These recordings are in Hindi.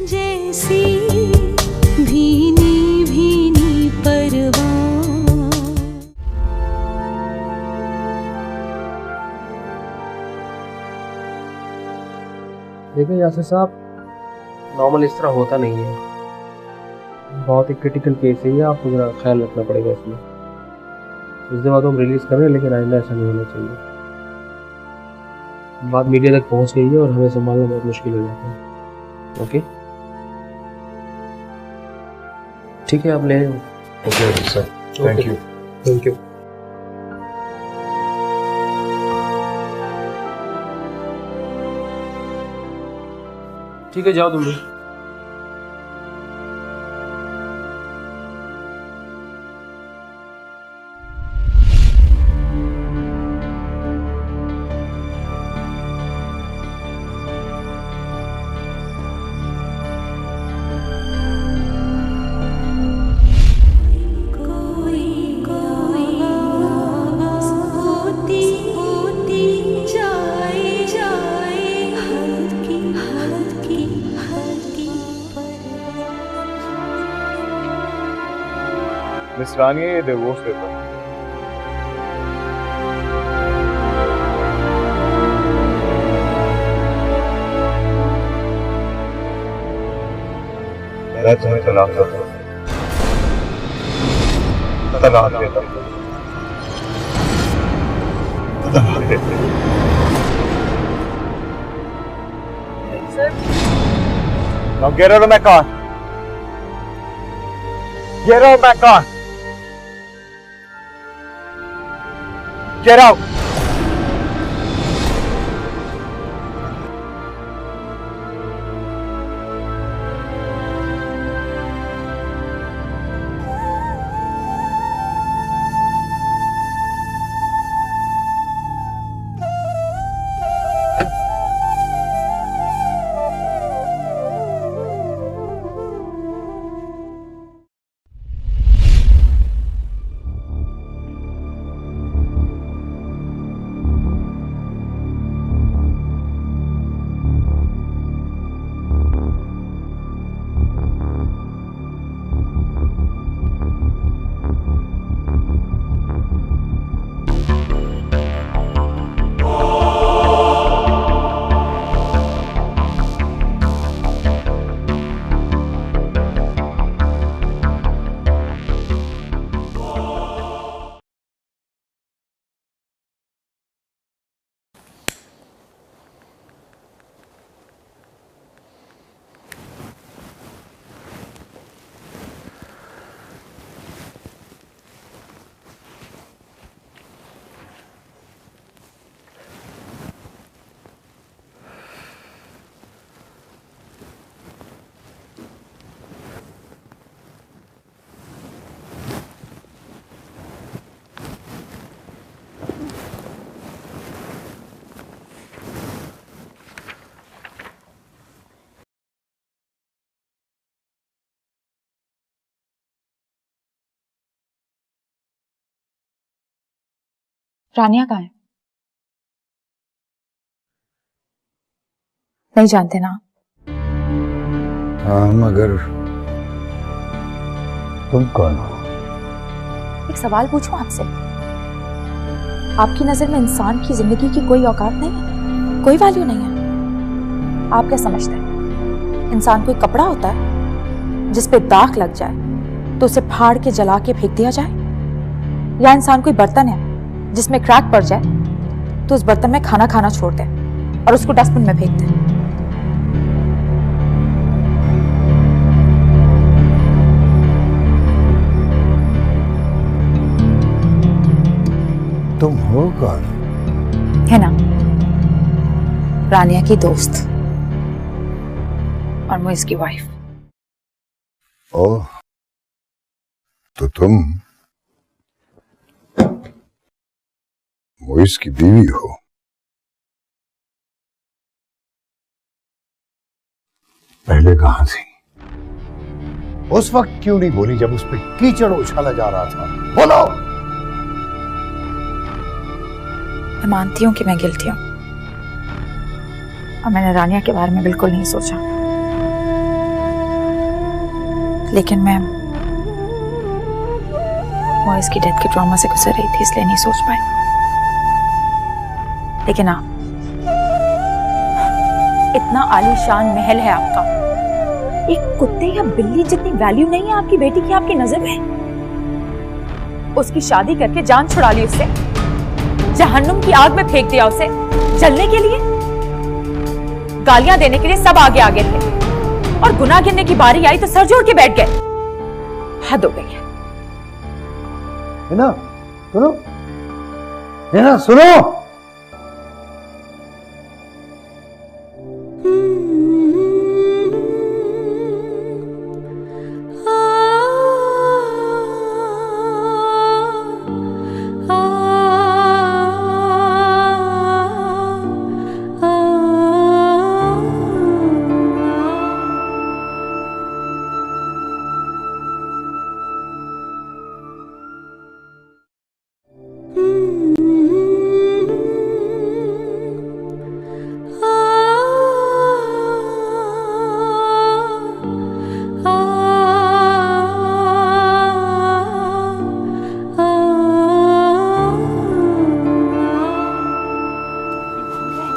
जैसी भीनी भीनी परवान। देखो यासिर साहब, नॉर्मल इस तरह होता नहीं है, बहुत ही क्रिटिकल केस है ये, आपको जरा ख्याल रखना पड़ेगा इसमें। इस दफा तो हम रिलीज कर रहे हैं, लेकिन आइंदा ऐसा नहीं होना चाहिए। बात मीडिया तक पहुंच गई है और हमें संभालना बहुत मुश्किल हो जाता है। ओके ठीक है, आप ले आए। Okay sir, thank you. Thank you. ठीक है, जाओ तुम भी। मिस रानी ये डिवोर्स पेपर। मैं तुम्हें तलाक देता हूं। तलाक देता हूं। तलाक देता हूं। Now get out of my car. Get out of my car. Get out! रानिया कहाँ है? नहीं जानते ना? हाँ, मगर तुम कौन हो? एक सवाल पूछूं आपसे? आपकी नजर में इंसान की जिंदगी की कोई औकात नहीं है, कोई वैल्यू नहीं है? आप क्या समझते हैं इंसान कोई कपड़ा होता है जिस पे दाग लग जाए तो उसे फाड़ के जला के फेंक दिया जाए, या इंसान कोई बर्तन है जिसमें क्रैक पड़ जाए तो उस बर्तन में खाना खाना छोड़ दे और उसको डस्टबिन में फेंक दे? तुम हो कौन? है ना, रानिया की दोस्त और मैं इसकी वाइफ। ओह, तो तुम मोइस की बीवी हो? पहले कहां थी? उस वक्त क्यों नहीं बोली जब उस पर कीचड़ उछाला जा रहा था? बोलो। मैं मानती हूँ कि मैं गिल्टी हूँ और मैंने रानिया के बारे में बिल्कुल नहीं सोचा, लेकिन मैं मॉइस की डेथ के ट्रॉमा से गुजर रही थी, इसलिए नहीं सोच पाई। लेकिन आप, इतना आलीशान महल है आपका, एक कुत्ते या बिल्ली जितनी वैल्यू नहीं है आपकी बेटी की आपकी नजर में। उसकी शादी करके जान छुड़ा ली उससे, जहन्नुम की आग में फेंक दिया उसे जलने के लिए। गालियां देने के लिए सब आगे आगे थे, और गुनाह गिनने की बारी आई तो सर जोड़ के बैठ गए। हद हो गई है ना? सुनो, है ना? सुनो।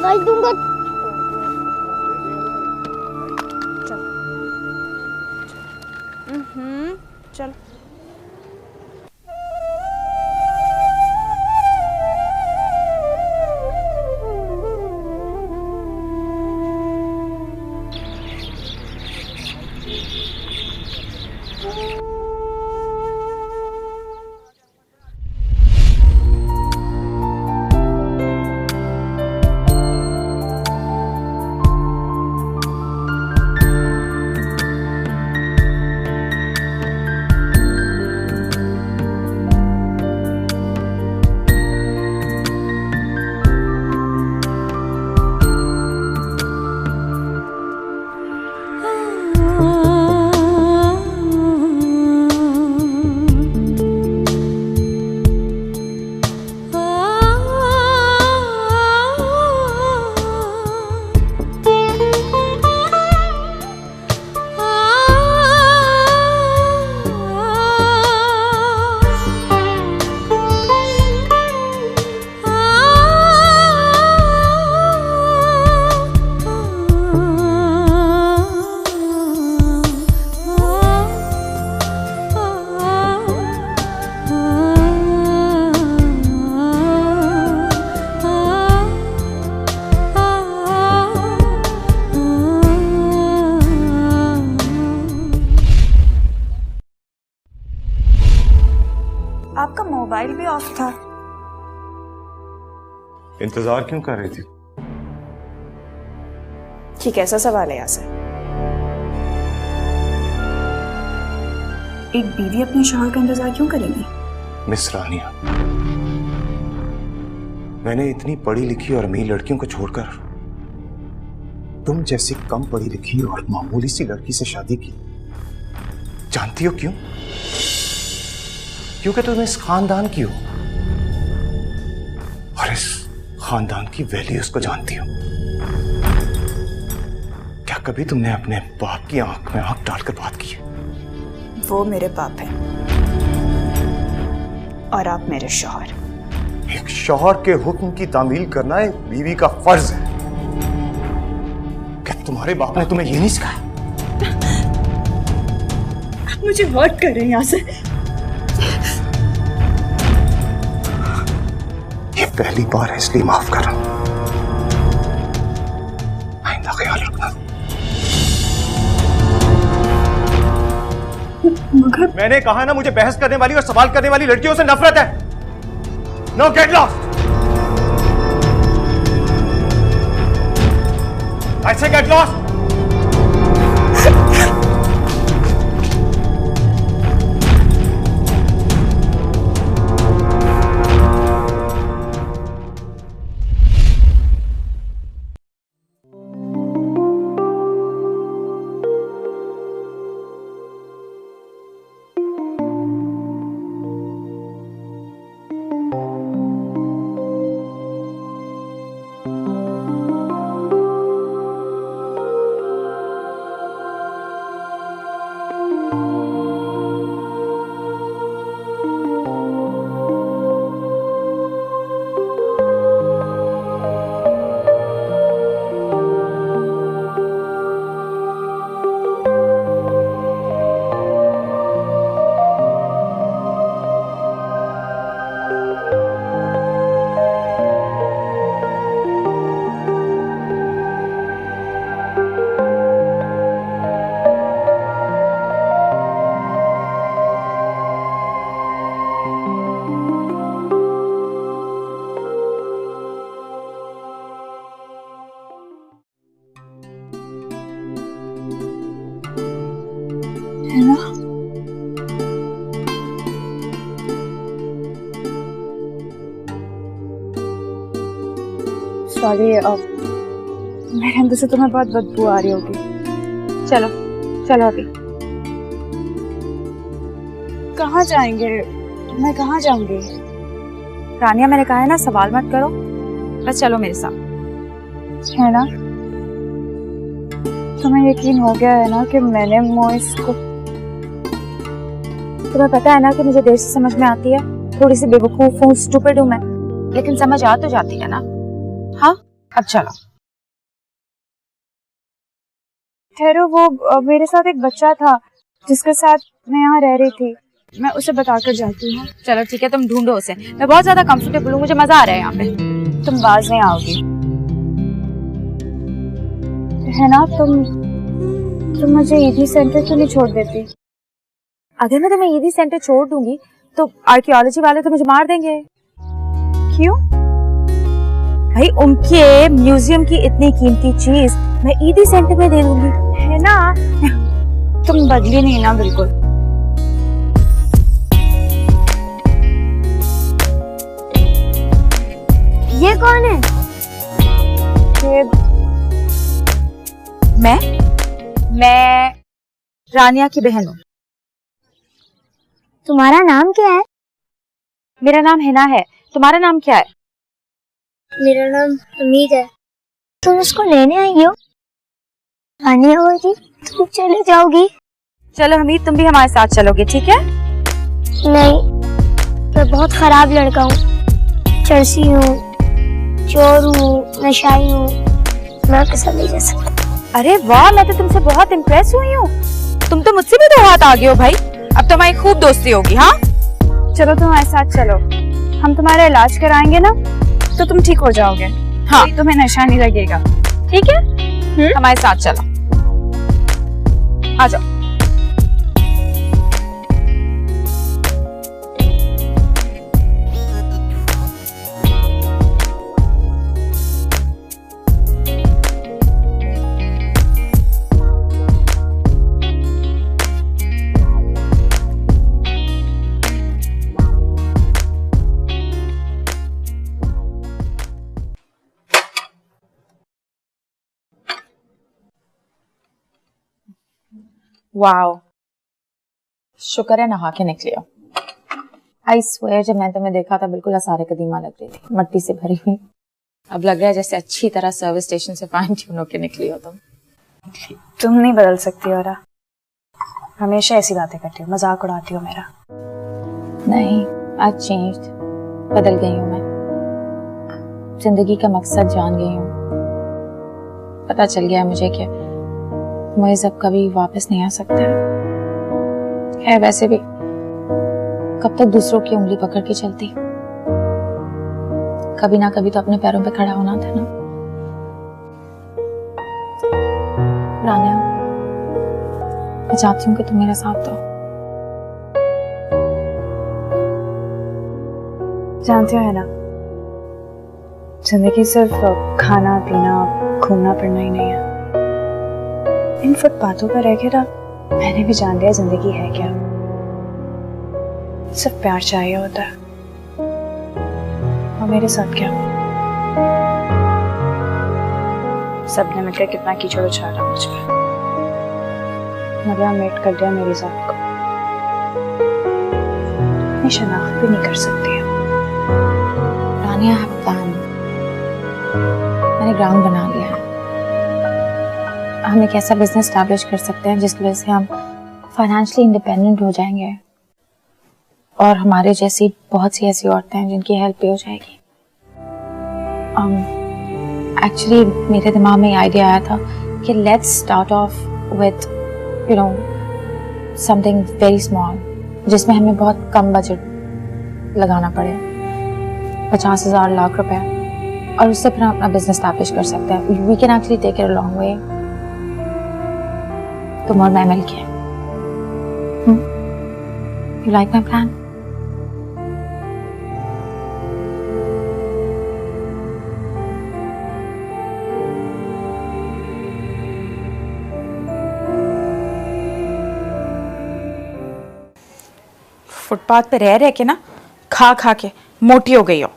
गाली दूंगा। चल। आपका मोबाइल भी ऑफ था। इंतजार क्यों कर रही थी? ये कैसा सवाल है यासर? एक बीवी अपने शौहर का इंतजार क्यों करेगी? मिस रानिया, मैंने इतनी पढ़ी लिखी और अमीर लड़कियों को छोड़कर तुम जैसी कम पढ़ी लिखी और मामूली सी लड़की से शादी की। जानती हो क्यों? क्योंकि तुम इस खानदान की हो और इस खानदान की वैल्यूज को जानती हो। क्या कभी तुमने अपने बाप की आंख में आंख डालकर बात की है? वो मेरे बाप है और आप मेरे शौहर। एक शौहर के हुक्म की तामील करना एक बीवी का फर्ज है। क्या तुम्हारे बाप ने तुम्हें ये नहीं सिखाया? आप मुझे हर्ट कर रहे हैं यासर। ये पहली बार है इसलिए माफ कर रहा हूं। आइंदा ख्याल रखना। मगर मैंने कहा ना, मुझे बहस करने वाली और सवाल करने वाली लड़कियों से नफरत है। Know get lost. आई से गेट लॉस्ट। सॉरी, मेरे अंदर से तुम्हें बहुत बदबू आ रही होगी। चलो चलो अभी। कहाँ जाएंगे? मैं कहाँ जाऊंगी? रानिया, मैंने कहा है ना, सवाल मत करो, बस चलो मेरे साथ। है ना? तुम्हें यकीन हो गया है ना कि मैंने मोइस को? तुम्हें पता है ना कि मुझे देर से समझ में आती है, थोड़ी सी बेवकूफ हूँ, स्टूपिड हूँ मैं, लेकिन समझ आ तो जाती है ना। हाँ, अब चलो। ठहरो, वो मेरे साथ एक बच्चा था जिसके साथ मैं यहाँ रह रही थी, मैं उसे बताकर जाती हूँ। चलो ठीक है, तुम ढूंढो उसे, मैं बहुत ज्यादा कंफर्टेबल हूँ, मुझे मजा आ रहा है यहाँ पे। तुम बाज नहीं आओगी, है ना? तुम मुझे ईदी सेंटर क्यों नहीं छोड़ देती? अगर मैं तुम्हें ईदी सेंटर छोड़ दूंगी तो आर्कियोलॉजी वाले तो मुझे मार देंगे। क्यों? भाई, उनके म्यूजियम की इतनी कीमती चीज मैं ईदी सेंटर में दे दूंगी, है ना? तुम बदली नहीं ना बिल्कुल। ये कौन है? ये मैं रानिया की बहन हूँ। तुम्हारा नाम क्या है? मेरा नाम हिना है, तुम्हारा नाम क्या है? मेरा नाम हमीद है। तुम उसको लेने आई हो? आने होगी, तुम चले जाओगी? चलो हमीद, तुम भी हमारे साथ चलोगे, ठीक है? नहीं, मैं बहुत खराब लड़का हूँ, चरसी हूँ, चोर हूँ, नशाई हूँ, मैं आपके साथ नहीं जा सकता। अरे वाह, मैं तो तुमसे बहुत इम्प्रेस हुई हूँ, तुम तो मुझसे भी 2 हाथ आगे हो भाई। अब तो हमारी खूब दोस्ती होगी। हाँ चलो, तुम हमारे साथ चलो, हम तुम्हारा इलाज कराएंगे ना, तो तुम ठीक हो जाओगे। हाँ, तुम्हें नशा नहीं लगेगा, ठीक है? हमारे साथ चलो, आ जाओ। वाओ, शुक्र है नहा के निकली हो। आई स्वेयर, जब मैं तुम्हें देखा था बिल्कुल आसार कदीमा लग रही थी, मट्टी से भरी हुई। अब लग रहा है जैसे अच्छी तरह सर्विस स्टेशन से फाइन ट्यून होके निकली हो तुम। तुम नहीं बदल सकती और हमेशा ऐसी बातें करती हो, मजाक उड़ाती हो मेरा। नहीं, आज चेंज्ड, बदल गई हूँ मैं, जिंदगी का मकसद जान गई हूँ। पता चल गया मुझे कि मोइज़ अब कभी वापस नहीं आ सकता है। वैसे भी कब तक दूसरों की उंगली पकड़ के चलती, कभी ना कभी तो अपने पैरों पे खड़ा होना था ना। रानिया, मैं चाहती हूँ कि तुम मेरा साथ दो। जानती हो है ना, जिंदगी सिर्फ खाना पीना घूमना फिरना ही नहीं है। इन फुटपाथों पर रह के ना मैंने भी जान लिया जिंदगी है क्या। सिर्फ प्यार चाहिए होता है। और मेरे साथ क्या, सबने मिलकर कितना कीचड़ उछाला मुझ पर, मगर मेट कर दिया मेरी जात को। मैं शनाख्त भी नहीं कर सकती। रानिया, I have a plan। मैंने ग्राउंड बना लिया है। हम एक ऐसा बिजनेस स्टैब्लिश कर सकते हैं जिसकी वजह से हम फाइनेंशियली इंडिपेंडेंट हो जाएंगे, और हमारे जैसी बहुत सी ऐसी औरतें हैं जिनकी हेल्प भी हो जाएगी। एक्चुअली मेरे दिमाग में ये आइडिया आया था कि let's start of with something very small, जिसमें हमें बहुत कम बजट लगाना पड़े, 50,000 लाख रुपए, और उससे फिर हम अपना बिजनेस स्टैब्लिश कर सकते हैं। We can actually take it a long way, तुम और मैं मिलके। You like my plan? Footpath पे रह के ना खा खा के मोटी हो गई हो।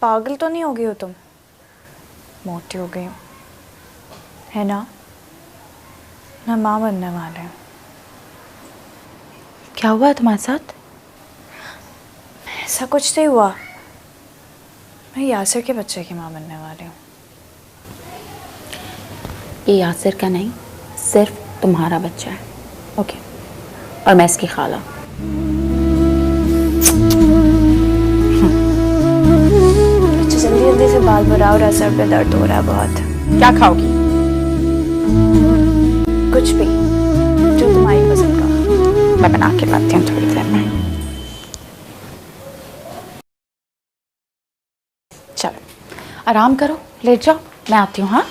पागल तो नहीं हो गई हो तुम? मोटी हो गई हूँ, है ना? ना माँ बनने वाले हैं। क्या हुआ है तुम्हारे साथ? ऐसा कुछ नहीं हुआ, मैं यासिर के बच्चे की माँ बनने वाली हूँ। ये यासिर का नहीं, सिर्फ तुम्हारा बच्चा है, ओके? और मैं इसकी खाला। अच्छा जल्दी जल्दी से बाल बढ़ाओ, और सर पे दर्द हो रहा है बहुत। क्या खाओगी? कुछ भी जो तुम्हारी पसंद का। मैं बना के लाती हूँ थोड़ी देर में। चलो आराम करो, लेट जाओ, मैं आती हूँ। हाँ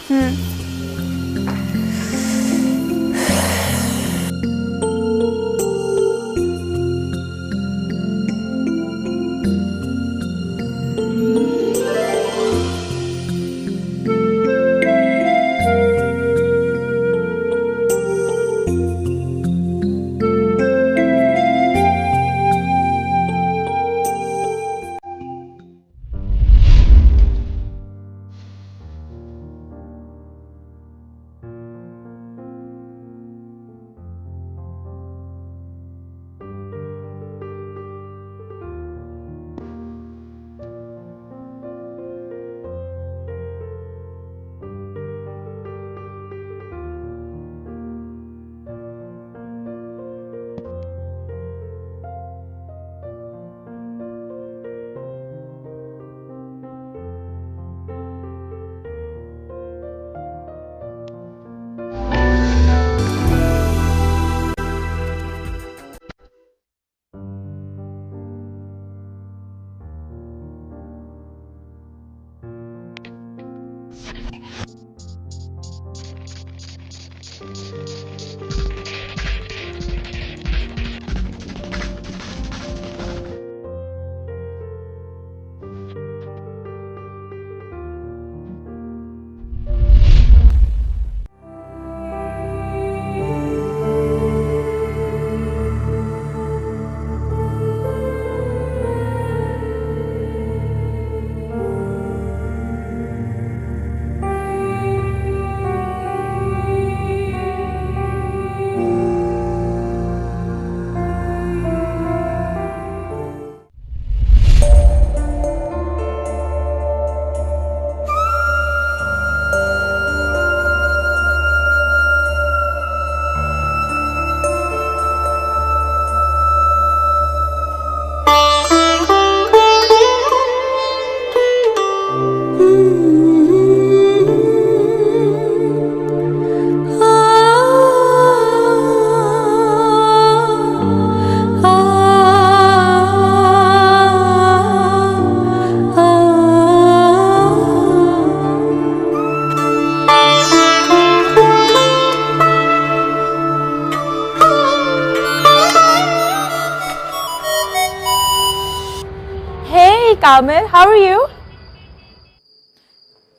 कामिल, हाउ आर यू?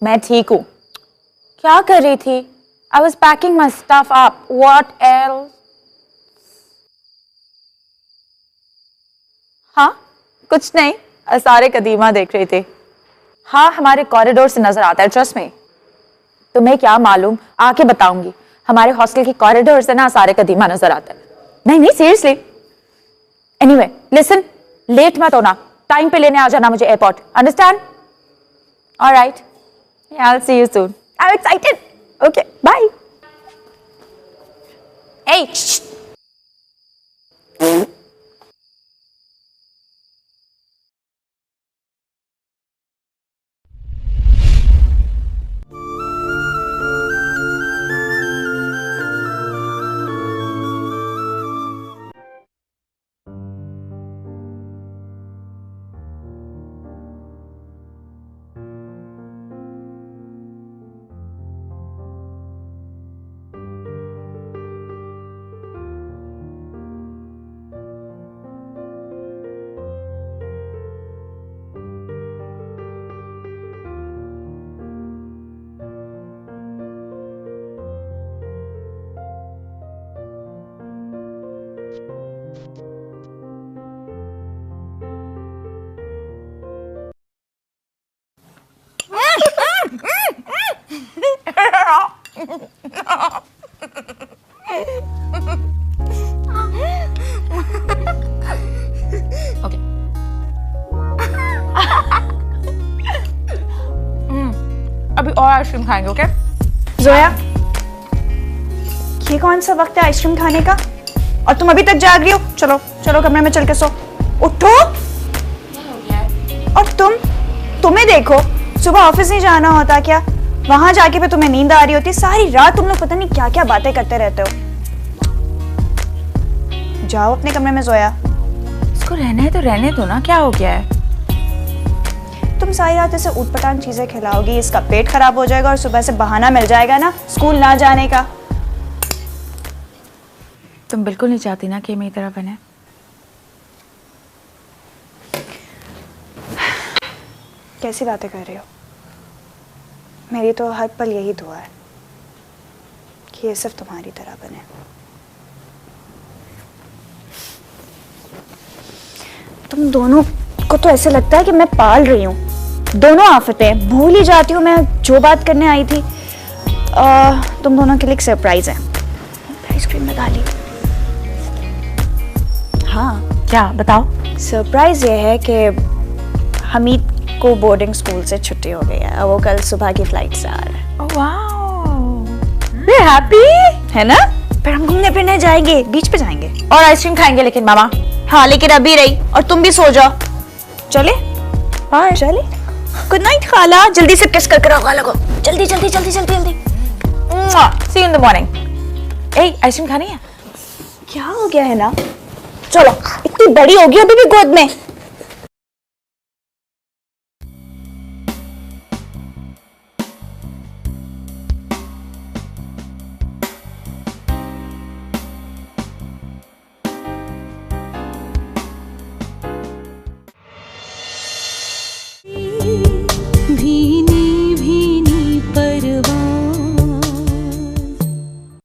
मैं ठीक हूँ। क्या कर रही थी? I was packing my stuff up. What else? हाँ, कुछ नहीं, सारे कदीमा देख रही थी। हाँ, हमारे कॉरिडोर से नजर आता है, ट्रस्ट में। तुम्हें क्या मालूम, आके बताऊंगी। हमारे हॉस्टल की कॉरिडोर से ना सारे कदीमा नजर आता है। नहीं नहीं, सीरियसली। एनीवे, लिसन, लेट मत होना, टाइम पे लेने आ जाना मुझे airport, understand? Alright, I will see you soon. I am excited. Okay, bye. Hey! Okay. अभी और आइसक्रीम खाएंगे, ओके? जोया, ये कौन सा वक्त है आइसक्रीम खाने का? और तुम अभी तक जाग रही हो? चलो चलो कमरे में चल के सो। उठो। और तुम्हें देखो, सुबह ऑफिस नहीं जाना होता क्या? वहां जाके भी तुम्हें नींद आ रही होती। सारी रात तुम लोग पता नहीं क्या क्या बातें करते रहते हो। जाओ अपने कमरे में जोया। इसको रहना है तो रहने दो ना, क्या हो गया है? तुम सारी रात ऐसे ऊटपटांग चीजें खिलाओगी, इसका पेट खराब हो जाएगा और सुबह से बहाना मिल जाएगा ना स्कूल ना जाने का। तुम बिल्कुल नहीं चाहती ना कि मेरी तरह बने। कैसी बातें कर रही हो? मेरी तो हर पल यही दुआ है कि ये सिर्फ तुम्हारी तरह बने। तुम दोनों को तो ऐसे लगता है कि मैं पाल रही हूँ। दोनों आफतें, भूल ही जाती हूँ मैं जो बात करने आई थी। तुम दोनों के लिए एक सरप्राइज है। आइसक्रीम लगा ली। हाँ, क्या बताओ? सरप्राइज ये है कि हमीद को बोर्डिंग स्कूल से छुट्टी हो गई है और वो कल सुबह की फ्लाइट से आ रहा है। ओह वाओ, वे हैप्पी है ना? फिर हम घूमने फिरने जाएंगे, बीच पे जाएंगे और आइसक्रीम खाएंगे। लेकिन मामा, हाँ लेकिन अभी रही, और तुम भी सो जाओ। चले? हाँ चले। गुड नाइट खाला। जल्दी से किस कर आओ खाला को। जल्दी जल्दी जल्दी जल्दी जल्दी। See you in the morning. ए, आइसक्रीम खानी है? क्या हो गया है ना? चलो, इतनी बड़ी होगी अभी भी गोद में।